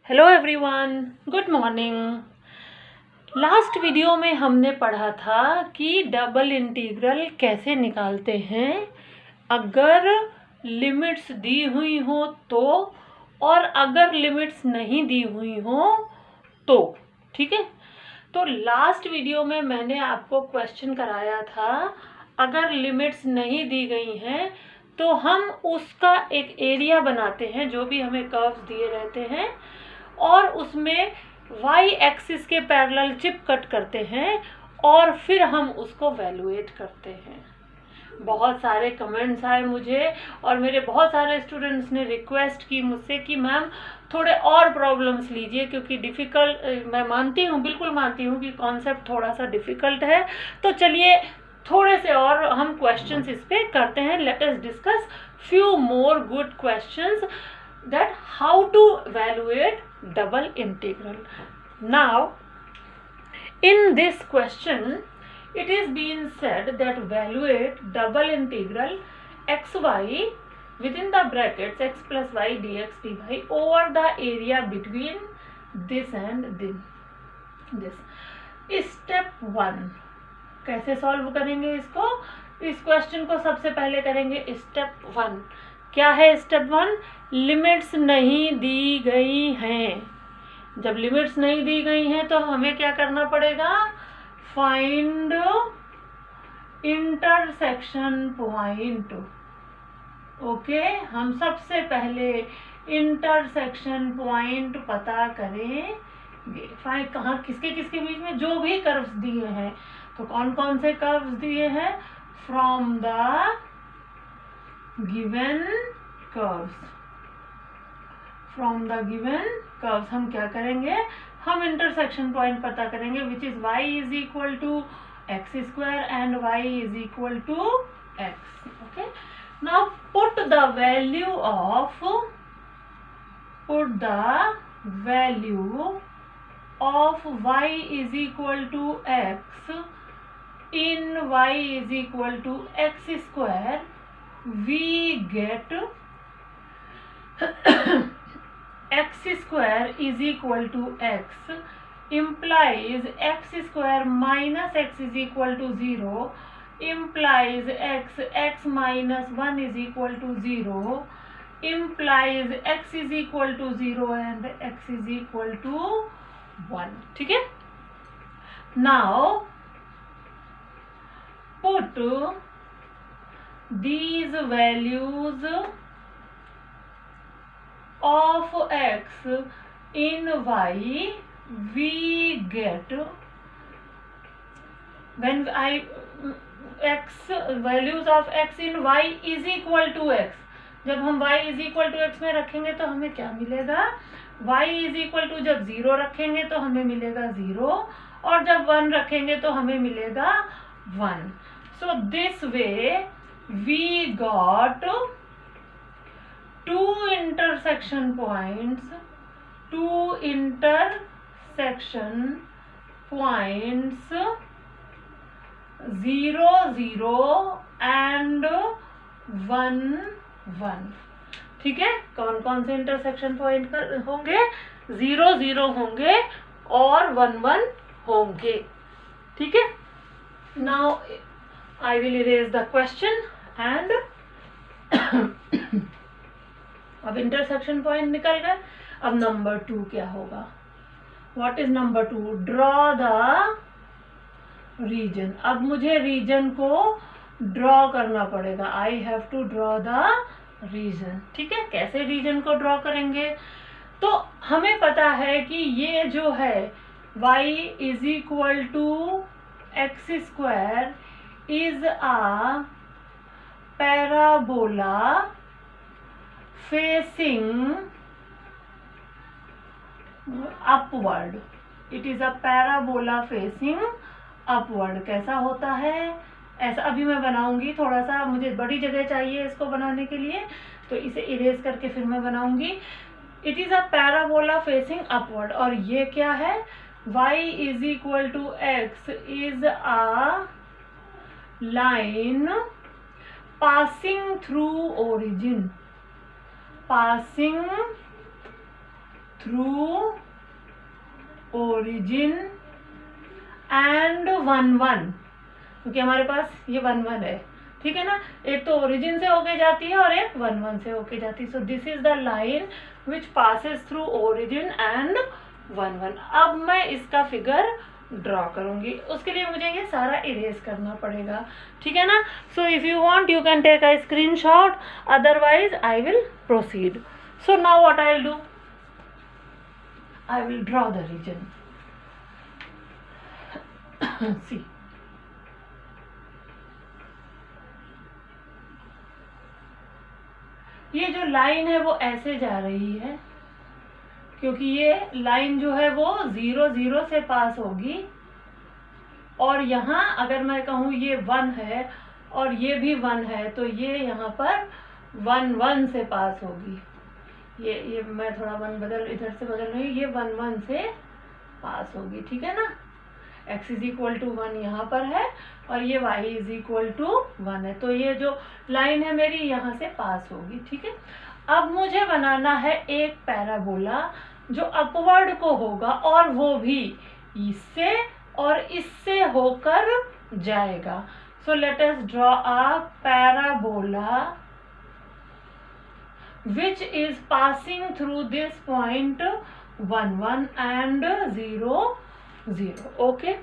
Hello everyone, good morning. Last video में हमने पढ़ा था कि डबल इंटीग्रल कैसे निकालते हैं अगर लिमिट्स दी हुई हो तो, और अगर लिमिट्स नहीं दी हुई हो तो। ठीक है, तो लास्ट वीडियो में मैंने आपको क्वेश्चन कराया था, अगर लिमिट्स नहीं दी गई हैं तो हम उसका एक एरिया बनाते हैं, जो भी हमें कर्व्स दिए रहते हैं, और उसमें y एक्सिस के पैरेलल चिप कट करते हैं और फिर हम उसको वैल्यूएट करते हैं। बहुत सारे कमेंट्स आए मुझे, और मेरे बहुत सारे स्टूडेंट्स ने रिक्वेस्ट की मुझसे कि मैम थोड़े और प्रॉब्लम्स लीजिए, क्योंकि डिफ़िकल्ट, मैं मानती हूँ, बिल्कुल मानती हूँ कि कॉन्सेप्ट थोड़ा सा डिफ़िकल्ट है। तो चलिए थोड़े से और हम क्वेश्चंस इस पे करते हैं। Let us discuss few more good questions that how to evaluate double integral. Now in this question it is being said that evaluate double integral xy within the brackets x plus y dx dy over the area between this and this. Step 1 कैसे solve करेंगे इसको? इस question को सबसे पहले करेंगे step 1। क्या है स्टेप 1? लिमिट्स नहीं दी गई हैं। जब लिमिट्स नहीं दी गई हैं तो हमें क्या करना पड़ेगा? Find intersection point. ओके, हम सबसे पहले इंटरसेक्शन पॉइंट पता करेंगे। फाइंड कहाँ, किसके किसके बीच में? जो भी कर्व्स दिए हैं। तो कौन कौन से कर्व्स दिए हैं? From the given curves. From the given curves हम क्या करेंगे? हम इंटरसेक्शन पॉइंट पता करेंगे, which is y is equal to x square and y is equal to x. Okay, now put the value of y is equal to x in y is equal to x square. We get x square is equal to x implies x square minus x is equal to 0 implies x minus 1 is equal to 0 implies x is equal to 0 and x is equal to 1. ठीक है, now put these values of x in y. We get, when x values of x in y is equal to x, जब हम y is equal to x में रखेंगे तो हमें क्या मिलेगा? y is equal to जब 0 रखेंगे तो हमें मिलेगा 0, और जब 1 रखेंगे तो हमें मिलेगा 1. So this way we got two intersection points 0 0 and 1 1. ठीक है, कौन कौन से इंटरसेक्शन पॉइंट होंगे? 0 0 होंगे और 1 1 होंगे. ठीक है, now I will erase the question and अब इंटरसेक्शन पॉइंट निकल गए. अब नंबर 2 क्या होगा? What is number 2? Draw the region. अब मुझे रीजन को ड्रॉ करना पड़ेगा. I have to draw the region. ठीक है, कैसे रीजन को ड्रॉ करेंगे? तो हमें पता है कि ये जो है y is equal to x square is a parabola facing upward. It is a parabola facing upward. कैसा होता है? ऐसा अभी मैं बनाऊंगी, थोड़ा सा मुझे बड़ी जगह चाहिए इसको बनाने के लिए, तो इसे इरेज करके फिर मैं बनाऊंगी. It is a parabola facing upward. और ये क्या है? y is equal to x is a line passing through origin. passing through origin and 1 1, क्योंकि हमारे पास ये 1 1 है, ठीक है ना। एक तो ओरिजिन से होके जाती है और एक 1 1 से होके जाती है। So this is the line which passes through origin and 1 1। अब मैं इसका फिगर ड्रॉ करूंगी, उसके लिए मुझे ये सारा इरेज करना पड़ेगा, ठीक है ना। So if you want you can take a screenshot, otherwise I will proceed. So now what I will do, I will draw the region. See, ये जो लाइन है वो ऐसे जा रही है, क्योंकि ये लाइन जो है वो 0 0 से पास होगी, और यहाँ अगर मैं कहूँ ये 1 है और ये भी 1 है, तो ये यहाँ पर 1 1 से पास होगी। ये मैं थोड़ा 1 इधर से बदल रही हूँ, ये 1 1 से पास होगी, ठीक है ना। x इज इक्वल टू 1 यहाँ पर है और ये y इज इक्वल टू 1 है, तो ये जो लाइन है मेरी यहाँ से पास होगी, ठीक है। अब मुझे बनाना है एक पैराबोला जो अपवर्ड को होगा, और वो भी इससे और इससे होकर जाएगा। सो let us draw a parabola which is passing through this point 1 1 and 0 0. Okay,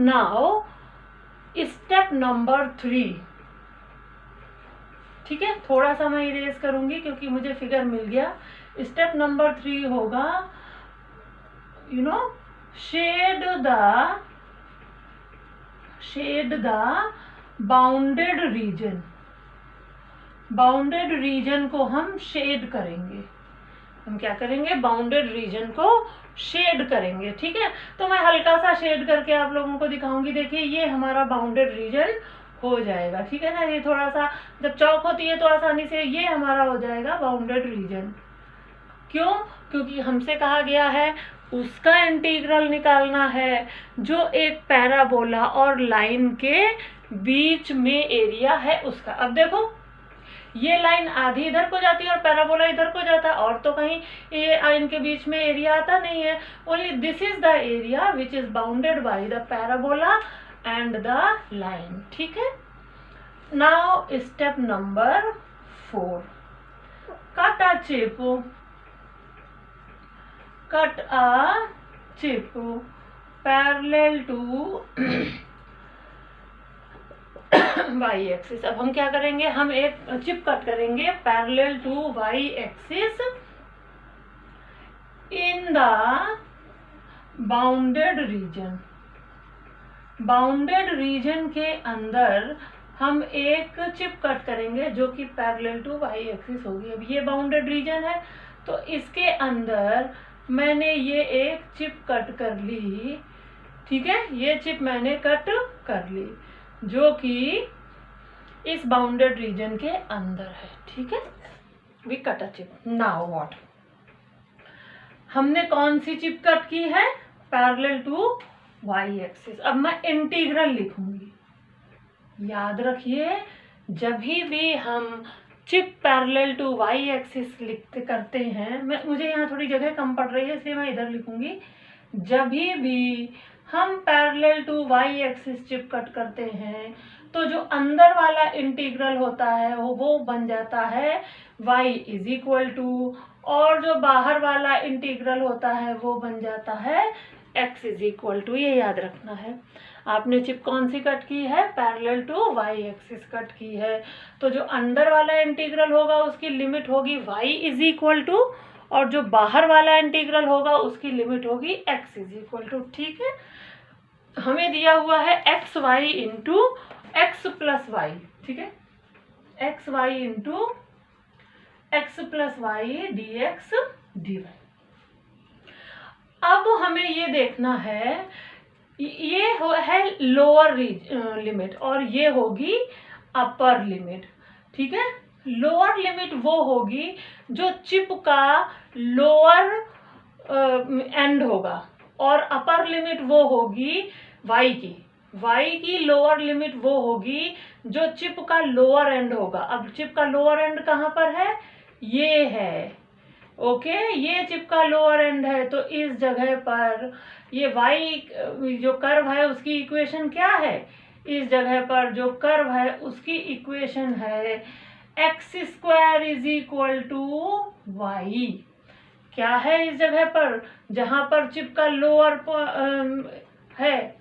now step number 3, ठीक है। थोड़ा सा मैं इरेज करूंगी क्योंकि मुझे फिगर मिल गया। स्टेप नंबर 3 होगा, you know, shade the bounded region. Bounded region को हम शेड करेंगे। हम क्या करेंगे, बाउंडेड रीजन को शेड करेंगे, ठीक है। तो मैं हल्का सा शेड करके आप लोगों को दिखाऊंगी। देखिए ये हमारा बाउंडेड रीजन हो जाएगा, ठीक है ना। ये थोड़ा सा जब चौक होती है तो आसानी से ये हमारा हो जाएगा बाउंडेड रीजन। क्यों? क्योंकि हमसे कहा गया है उसका इंटीग्रल निकालना है जो एक पैराबोला और लाइन के बीच में एरिया है उसका। अब देखो ये लाइन आधी इधर को जाती है और पैराबोला इधर को जाता है, और तो कहीं ये इनके बीच में एरिया आता नहीं है। Only this is the area which is bounded by the parabola and the line, ठीक है। Now step number 4, cut a chip parallel to y axis. अब हम क्या करेंगे, हम एक चिप कट करेंगे parallel to y axis in the bounded region. Bounded region के अंदर हम एक चिप कट करेंगे जो कि पैरेलल टू y एक्सिस होगी। अब ये बाउंडेड रीजन है तो इसके अंदर मैंने ये एक चिप कट कर ली, ठीक है। ये चिप मैंने कट कर ली जो कि इस बाउंडेड रीजन के अंदर है, ठीक है। We cut a chip. Now what, हमने कौन सी चिप कट की है, पैरेलल टू y एक्सिस। अब मैं इंटीग्रल लिखूंगी। याद रखिए जब भी हम chip parallel to y axis लिखते करते हैं, मुझे यहाँ थोड़ी जगह कम पड़ रही है इसलिए मैं इधर लिखूंगी। जब भी हम parallel to y axis chip cut करते हैं तो जो अंदर वाला इंटीग्रल होता है वो बन जाता है y इज इक्वल टू, और जो बाहर वाला इंटीग्रल होता है वो बन जाता है x इज इक्वल टू। ये याद रखना है। आपने चिप कौन सी कट की है, parallel to y axis cut की है, तो जो अंदर वाला इंटीग्रल होगा उसकी लिमिट होगी y इज इक्वल टू, और जो बाहर वाला इंटीग्रल होगा उसकी लिमिट होगी x इज इक्वल टू, ठीक है। हमें दिया हुआ है x y into x plus y, ठीक है। X y into x plus y d x d y. अब हमें ये देखना है, ये है लोअर लिमिट और ये होगी अपर लिमिट, ठीक है। लोअर लिमिट वो होगी जो चिप का लोअर एंड होगा, और अपर लिमिट वो होगी y की लोअर लिमिट वो होगी जो चिप का लोअर एंड होगा। अब चिप का लोअर एंड कहाँ पर है, ये है, ओके, ये चिपका लोअर एंड है, तो इस जगह पर ये y जो कर्व है उसकी इक्वेशन क्या है? इस जगह पर जो कर्व है उसकी इक्वेशन है x² is equal to y। क्या है इस जगह पर? जहां पर चिपका लोअर है,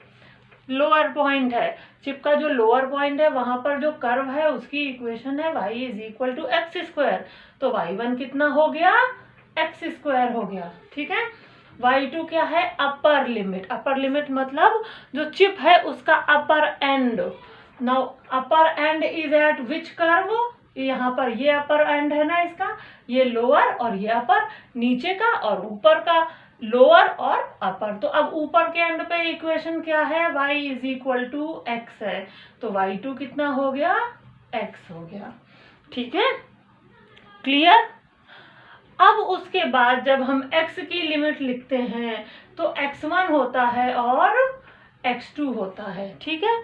लोअर पॉइंट है, चिप का जो लोअर पॉइंट है वहां पर जो कर्व है उसकी इक्वेशन है y is equal to x²। तो y1 कितना हो गया? x² हो गया। ठीक है, y2 क्या है? Upper limit. अपर लिमिट मतलब जो चिप है उसका upper end. Now upper end is at which curve? यहाँ पर ये अपर एंड है ना इसका, ये लोअर और ये अपर, नीचे का और ऊपर का, लोअर और अपर। तो अब ऊपर के एंड पे इक्वेशन क्या है? y is equal to x है, तो y2 कितना हो गया? x हो गया। ठीक है, क्लियर? अब उसके बाद जब हम x की लिमिट लिखते हैं तो x1 होता है और x2 होता है। ठीक है,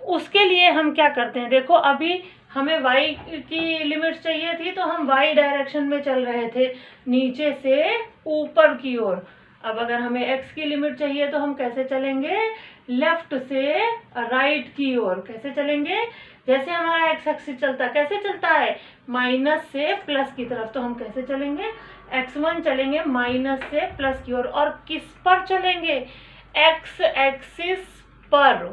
उसके लिए हम क्या करते हैं? देखो अभी हमें y की लिमिट चाहिए थी तो हम y डायरेक्शन में चल रहे थे, नीचे से ऊपर की ओर। अब अगर हमें x की लिमिट चाहिए तो हम कैसे चलेंगे? लेफ्ट से राइट की ओर। कैसे चलेंगे? जैसे हमारा x एक्सिस चलता, कैसे चलता है? माइनस से प्लस की तरफ। तो हम कैसे चलेंगे? x1 चलेंगे माइनस से प्लस की ओर। और किस पर चलेंगे? x एक्सिस पर।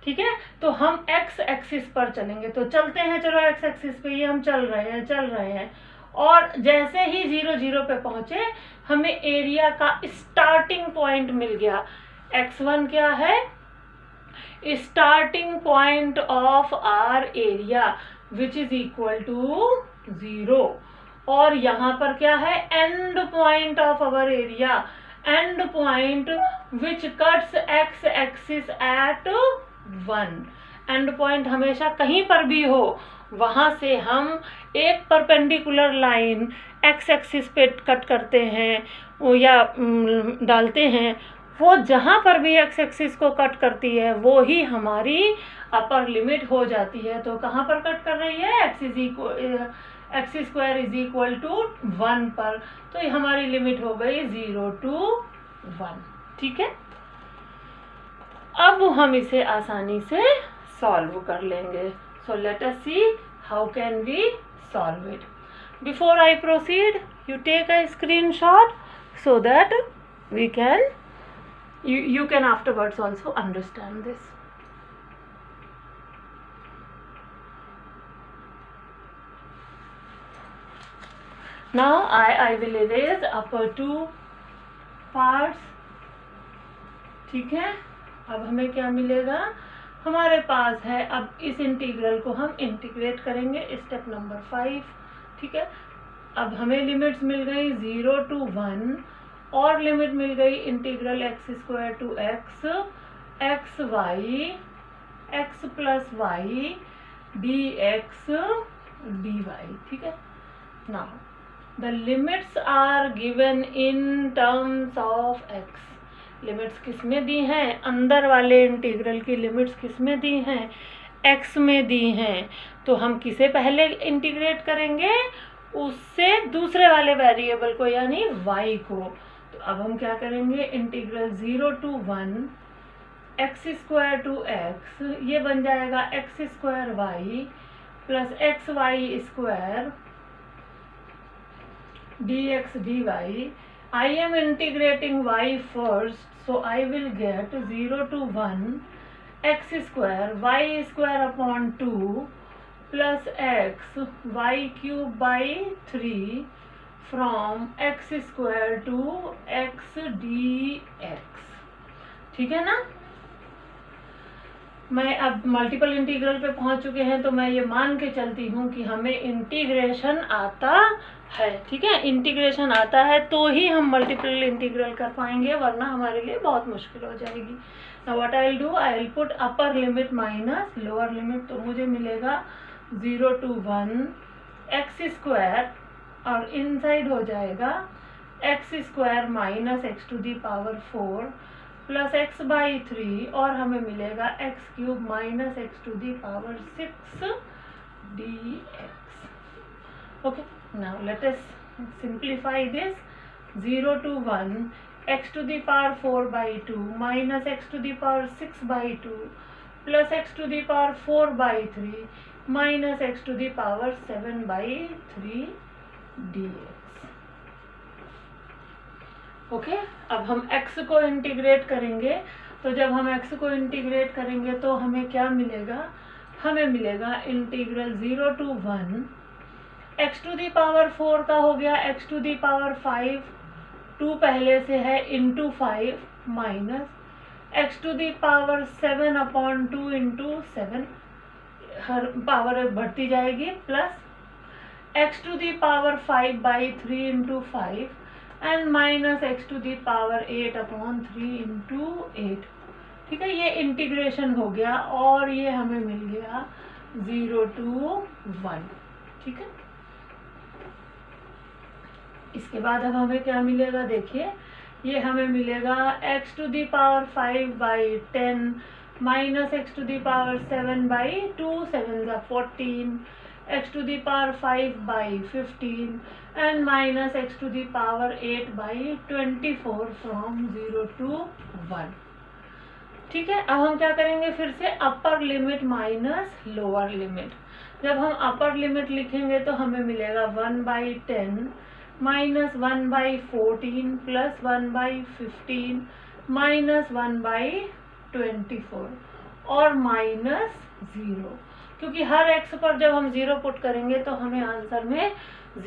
ठीक है, तो हम x एक्सिस पर चलेंगे। तो चलते हैं, चलो x एक्सिस पे ये हम चल रहे हैं और जैसे ही 0 0 पे पहुंचे हमें एरिया का स्टार्टिंग पॉइंट मिल गया। x1 क्या है? Starting point of our area which is equal to 0। और यहाँ पर क्या है? End point of our area, end point which cuts x axis at 1। End point हमेशा कहीं पर भी हो, वहां से हम एक परपेंडिकुलर लाइन x एक्सिस पे कट करते हैं या डालते हैं। वो जहां पर भी x एक्सिस को कट करती है वो ही हमारी अपर लिमिट हो जाती है। तो कहाँ पर कट कर रही है? x² इज इक्वल टू 1 पर। तो ये हमारी लिमिट हो गई 0 to 1। ठीक है, अब हम इसे आसानी से सॉल्व कर लेंगे। So let us see how can we solve it. Before I proceed, you take a screenshot so that we can you can afterwards also understand this. Now I will erase upper two parts. ठीक है, अब हमें क्या मिलेगा? हमारे पास है, अब इस इंटीग्रल को हम इंटीग्रेट करेंगे, स्टेप नंबर 5। ठीक है, अब हमें लिमिट्स मिल गई 0 to 1 और लिमिट मिल गई integral x² to x, x y, x plus y dx dy। ठीक है, now the limits are given in terms of x। Limits किस में दी हैं? अंदर वाले इंटीग्रल की लिमिट्स किस में दी हैं? x में दी हैं। तो हम किसे पहले इंटीग्रेट करेंगे? उससे दूसरे वाले वेरिएबल को, यानी y को। तो अब हम क्या करेंगे? Integral 0 to 1 x² to x, ये बन जाएगा x² y plus xy² dx dy। I am integrating y first, so I will get 0 to 1 x² y² upon 2 plus x y cube by 3 from x² to x dx। ठीक है ना? मैं अब multiple integral पे पहुंच चुके हैं, तो मैं ये मान के चलती हूँ कि हमें इंटीग्रेशन आता है। ठीक है, इंटीग्रेशन आता है तो ही हम मल्टीपल इंटीग्रल कर पाएंगे, वरना हमारे लिए बहुत मुश्किल हो जाएगी। Now what I will do, I will put upper limit minus lower limit. तो मुझे मिलेगा 0 to 1 x² और इनसाइड हो जाएगा x² minus x to the power 4 plus x by 3 और हमें मिलेगा x³ minus x to the power 6 dx। Okay, now let us simplify this. 0 to 1, x to the power 4 by 2 minus x to the power 6 by 2 plus x to the power 4 by 3 minus x to the power 7 by 3 dx. Okay, अब हम x को integrate करेंगे, तो जब हम x को integrate करेंगे तो हमें क्या मिलेगा, हमें मिलेगा integral 0 to 1 x to the power 4 का हो गया x टू दी पावर 5, 2 पहले से है into 5 minus x to the power 7 upon 2 into 7, हर पावर बढ़ती जाएगी, plus x to the power 5 by 3 into 5 and minus x to the power 8 upon 3 into 8। ठीक है, ये इंटीग्रेशन हो गया और ये हमें मिल गया 0 to 1। ठीक है, इसके बाद अब हमें क्या मिलेगा, देखिए ये हमें मिलेगा x to the power 5 by 10 minus x to the power 7 by 2, 7 ज़ा 14, x to the power 5 by 15 and minus x to the power 8 by 24 from 0 to 1। ठीक है, अब हम क्या करेंगे, फिर से upper limit minus lower limit. जब हम अपर लिमिट लिखेंगे तो हमें मिलेगा 1 by 10 minus 1 by 14 plus 1 by 15 minus 1 by 24 और माइनस 0, क्योंकि हर x पर जब हम 0 पुट करेंगे तो हमें आंसर में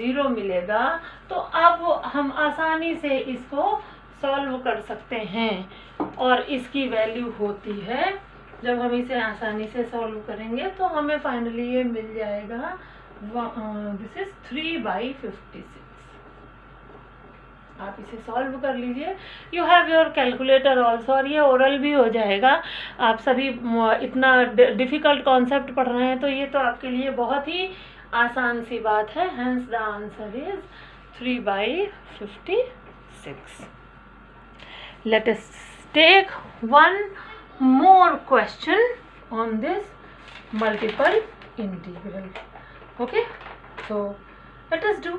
0 मिलेगा। तो अब हम आसानी से इसको सॉल्व कर सकते हैं और इसकी वैल्यू होती है, जब हम इसे आसानी से सॉल्व करेंगे तो हमें फाइनली ये मिल जाएगा, दिस इज 3 बाई 56। आप इसे सॉल्व कर लीजिए। You have your calculator also, और ये ओरल भी हो जाएगा। आप सभी इतना डिफ़िकल्ट कॉन्सेप्ट पढ़ रहे हैं तो ये तो आपके लिए बहुत ही आसान सी बात है। Hence the answer is 3 by 56। Let us take one more question on this multiple integral. Okay, so let us do.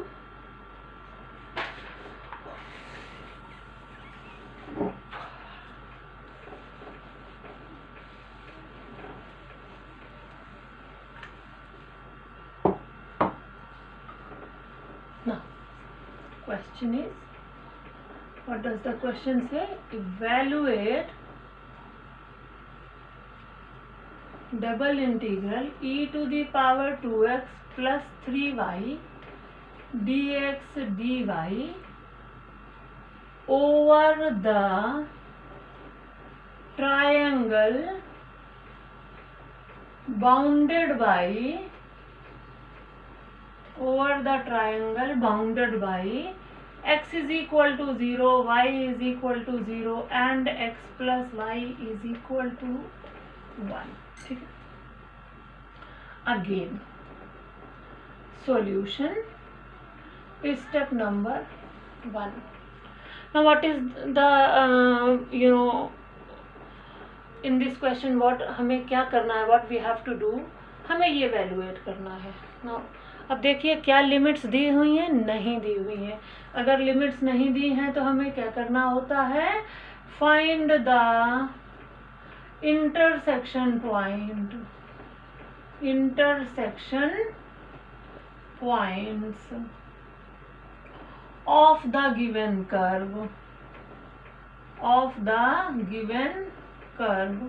Now, question is, what does the question say? Evaluate double integral e to the power 2x plus 3y dx dy over the triangle bounded by x is equal to 0, y is equal to 0 and x plus y is equal to 1. ठीक है, again solution is step number 1. Now what is the in this question what हमें क्या करना है, what we have to do, हमें ये evaluate करना है। Now अब देखिए क्या लिमिट्स दी हुई हैं, नहीं दी हुई हैं। अगर लिमिट्स नहीं दी हैं तो हमें क्या करना होता है, find the intersection point, points of the given curve,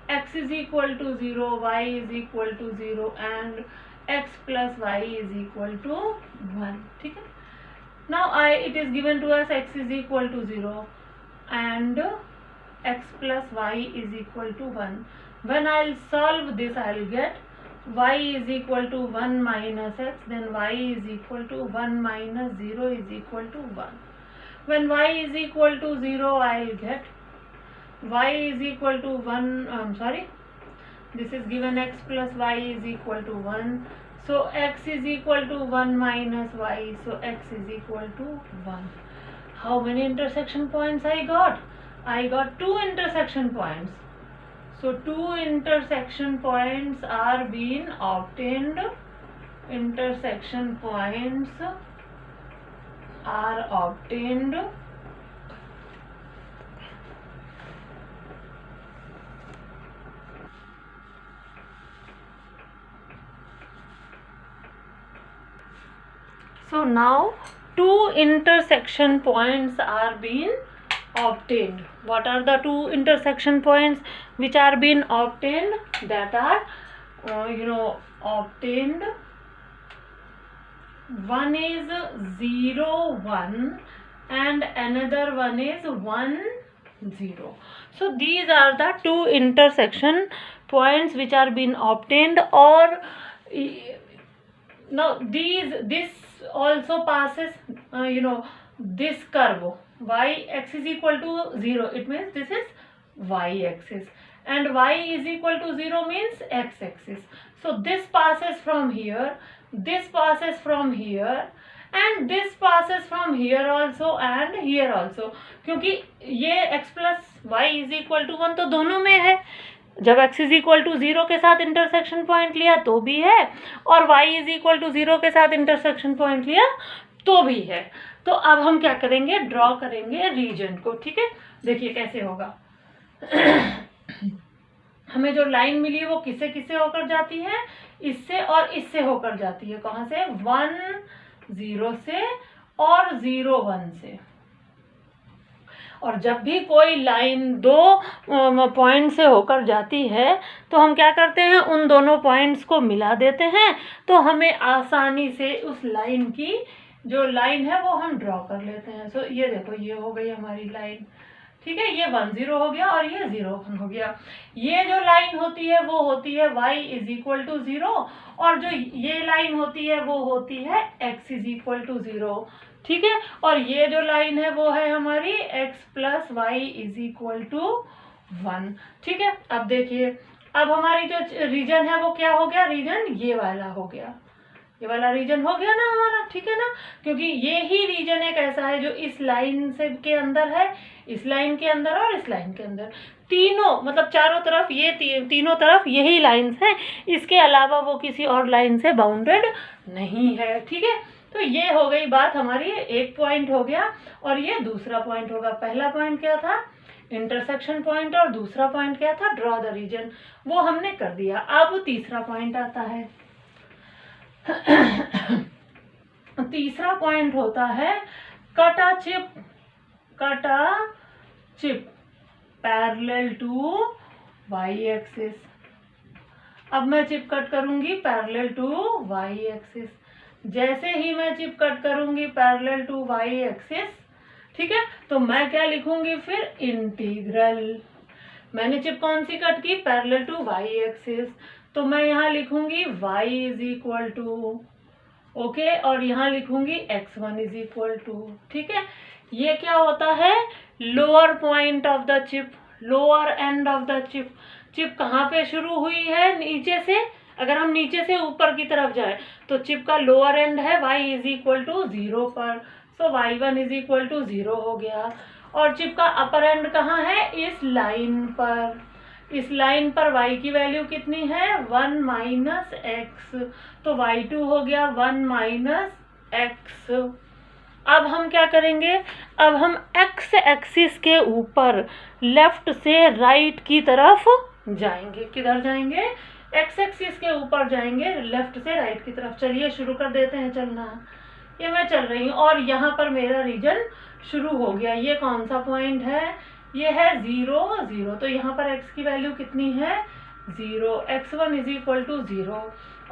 x is equal to 0, y is equal to 0 and x plus y is equal to 1. ठीक है, now it is given to us x is equal to 0 and x plus y is equal to 1. When I'll solve this, I'll get y is equal to 1 minus x, then y is equal to 1 minus 0 is equal to 1. When y is equal to 0, I'll get y is equal to 1, this is given x plus y is equal to 1, so x is equal to 1 minus y, so x is equal to 1. How many intersection points I got? I got 2 intersection points. So 2 intersection points are being obtained. Intersection points are obtained so now two intersection points are being obtained. What are the two intersection points which are being obtained? That are obtained. One is 0 1 and another one is 1 0. So these are the two intersection points which are being obtained. Or now this also passes this curve y x is equal to 0. It means this is y axis, and y is equal to 0 means x axis. So this passes from here, this passes from here, and this passes from here also and here also. क्योंकि ये x plus y is equal to 1 तो दोनों में है. जब x is equal to 0 के साथ intersection point लिया तो भी है, और y इज इक्वल टू 0 के साथ इंटरसेक्शन पॉइंट लिया तो भी है. तो अब हम क्या करेंगे, ड्रॉ करेंगे रीजन को. ठीक है, देखिए कैसे होगा. हमें जो लाइन मिली वो किससे किससे होकर जाती है, इससे और इससे होकर जाती है. कहाँ से, 1 0 से और 0 1 से. और जब भी कोई लाइन दो पॉइंट से होकर जाती है तो हम क्या करते हैं, उन दोनों पॉइंट्स को मिला देते हैं. तो हमें आसानी से उस लाइन की जो लाइन है वो हम ड्रॉ कर लेते हैं. सो ये देखो, ये हो गई हमारी लाइन. ठीक है, ये 1 0 हो गया और ये 0 1 हो गया. ये जो लाइन होती है वो होती है y इज इक्वल टू 0, और जो ये लाइन होती है वो होती है x इज इक्वल टू 0. ठीक है, और ये जो लाइन है वो है हमारी x plus y is equal to 1. ठीक है, अब देखिए, अब हमारी जो रीजन है वो क्या हो गया, रीजन ये वाला हो गया. ये वाला रीजन हो गया ना हमारा. ठीक है ना, क्योंकि ये ही रीजन एक ऐसा है जो इस लाइन से के अंदर है, इस लाइन के अंदर और इस लाइन के अंदर. तीनों मतलब चारों तरफ ये तीनों तरफ यही लाइंस हैं. इसके अलावा वो किसी और लाइन से बाउंडेड नहीं है. ठीक है, तो ये हो गई बात हमारी. एक पॉइंट हो गया और ये दूसरा पॉइंट होगा. पहला पॉइंट क्या था, इंटरसेक्शन पॉइंट, और दूसरा पॉइंट क्या था, ड्रॉ द रीजन. वो हमने कर दिया. अब तीसरा पॉइंट आता है. तीसरा पॉइंट होता है cut a chip parallel to y axis. अब मैं चिप कट करूंगी पैरेलल टू वाई एक्सिस. जैसे ही मैं चिप कट करूंगी पैरेलल टू वाई एक्सिस, ठीक है, तो मैं क्या लिखूंगी फिर, इंटीग्रल. मैंने चिप कौन सी कट की, पैरेलल टू वाई एक्सिस, तो मैं यहाँ लिखूंगी y is equal to okay, और यहाँ लिखूंगी x1 इज इक्वल टू. ठीक है, ये क्या होता है, lower point of the chip, lower end of the chip. Chip कहाँ पे शुरू हुई है, नीचे से. अगर हम नीचे से ऊपर की तरफ जाए तो चिप का लोअर एंड है y इज इक्वल टू 0 पर. सो y1 इज इक्वल टू 0 हो गया. और चिप का अपर एंड कहाँ है, इस लाइन पर. इस लाइन पर y की वैल्यू कितनी है, 1 माइनस एक्स. तो y2 हो गया 1 माइनस एक्स. अब हम क्या करेंगे, अब हम x एक्सिस के ऊपर लेफ्ट से राइट की तरफ जाएंगे. किधर जाएंगे, x एक्सिस के ऊपर जाएंगे, लेफ्ट से राइट की तरफ. चलिए शुरू कर देते हैं चलना. ये मैं चल रही हूँ और यहाँ पर मेरा रीजन शुरू हो गया. ये कौन सा पॉइंट है, ये है 0 0. तो यहाँ पर x की वैल्यू कितनी है, 0. x1 is equal to 0.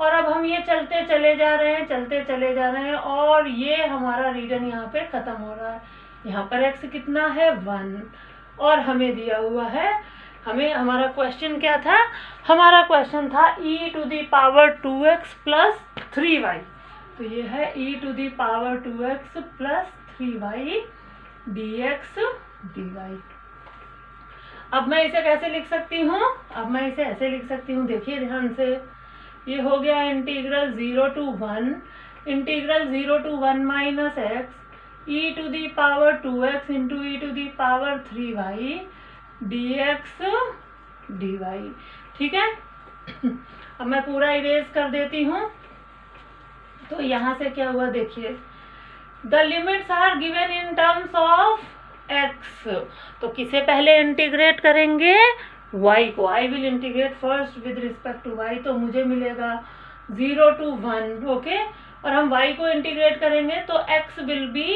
और अब हम ये चलते चले जा रहे हैं, चलते चले जा रहे हैं, और ये हमारा रीजन यहाँ पे खत्म हो रहा है. यहाँ पर x कितना है, 1. और हमें दिया हुआ है, हमारा क्वेश्चन क्या था, हमारा क्वेश्चन था e to the power 2x plus 3y. तो ये है e to the power 2x plus 3y dx dy. अब मैं इसे कैसे लिख सकती हूँ, अब मैं इसे ऐसे लिख सकती हूँ. देखिए ध्यान से, ये हो गया integral 0 to 1, integral 0 to 1 minus x e to the power 2x into e to the power 3y dx dy. ठीक है, अब मैं पूरा इरेज कर देती हूँ. तो यहाँ से क्या हुआ, देखिए the limits are given in terms of x। तो किसे पहले इंटीग्रेट करेंगे, y को। I will integrate first with respect to y, तो मुझे मिलेगा 0 to 1, ओके। और हम y को इंटीग्रेट करेंगे तो x will be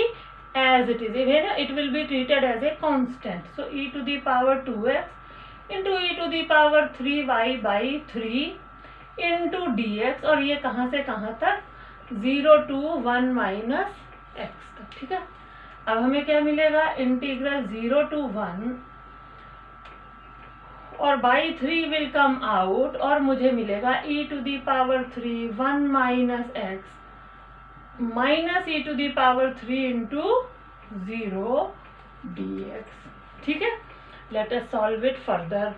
as it is, it will be treated as a constant. So e to the power 2x into e to the power 3y by 3 into dx, और ये कहाँ से कहाँ तक, 0 to 1 माइनस x तक, ठीक है। अब हमें क्या मिलेगा, इंटीग्रल 0 to 1 और बाई 3 विल कम आउट, और मुझे मिलेगा e to the power 3 1 minus x minus e to the power 3 into 0 dx, ठीक है। Let us solve it further.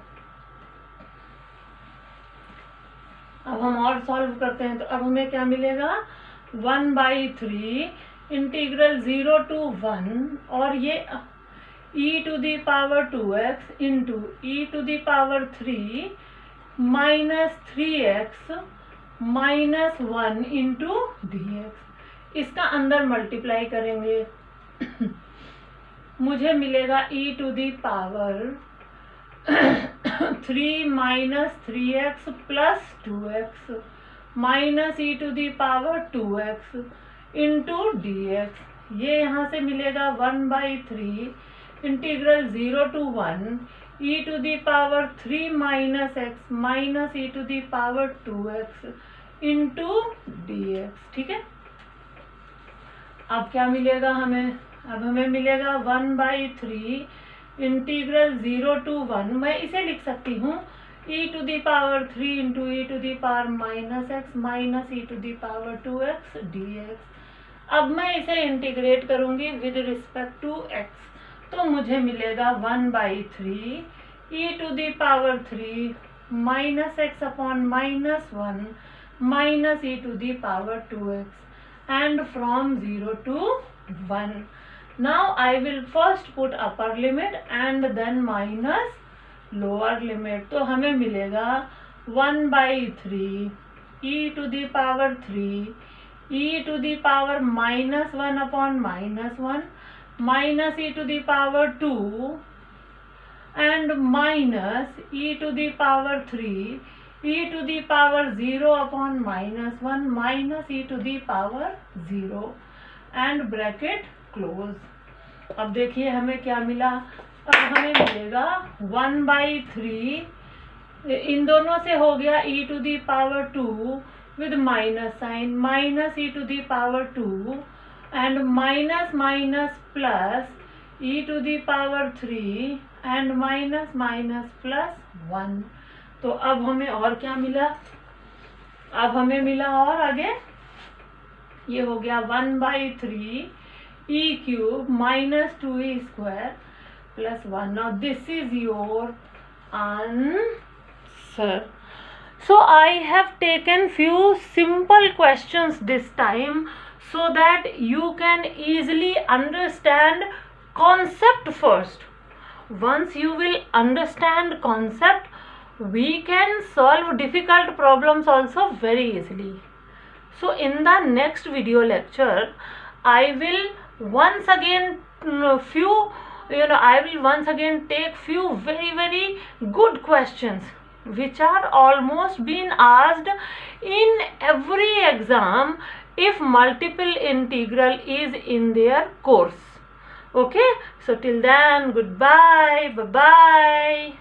अब हम और सॉल्व करते हैं, तो अब हमें क्या मिलेगा, 1/3 इंटीग्रल 0 to 1, और ये e to the power 2x into e to the power 3 minus 3x minus 1 into dx। इसका अंदर मल्टीप्लाई करेंगे मुझे मिलेगा e to the power 3 minus 3x plus 2x minus e to the power 2x into dx। ये यहाँ से मिलेगा 1/3 integral 0 to 1 e to the power 3 minus x minus e to the power 2x into dx, ठीक है। अब क्या मिलेगा हमें, अब हमें मिलेगा 1/3 इंटीग्रल 0 to 1, मैं इसे लिख सकती हूँ e to the power 3 into e to the power minus x minus e to the power 2x dx। अब मैं इसे इंटीग्रेट करूँगी विद रिस्पेक्ट टू x, तो मुझे मिलेगा 1/3 e to the power 3 minus x upon minus 1 minus e to the power 2x and from 0 to 1. Now I will first put upper limit and then minus lower limit. तो हमें मिलेगा 1/3 e to the power 3 e to the power minus 1 upon minus 1 minus e to the power 2 and minus e to the power 3 e to the power 0 upon minus 1 minus e to the power 0 and bracket close। अब देखिए हमें क्या मिला, अब हमें मिलेगा 1/3, इन दोनों से हो गया e to the power 2 with minus sign minus e to the power 2 and minus minus plus e to the power 3 and minus minus plus 1। तो अब हमें और क्या मिला, अब हमें मिला और आगे ये हो गया 1/3 e cube minus 2e square plus 1। Now this is your answer. So I have taken few simple questions this time so that you can easily understand concept first. Once you will understand concept, we can solve difficult problems also very easily. So in the next video lecture, I will once again take few very good questions which are almost been asked in every exam if multiple integral is in their course. Okay, so till then, goodbye, bye bye.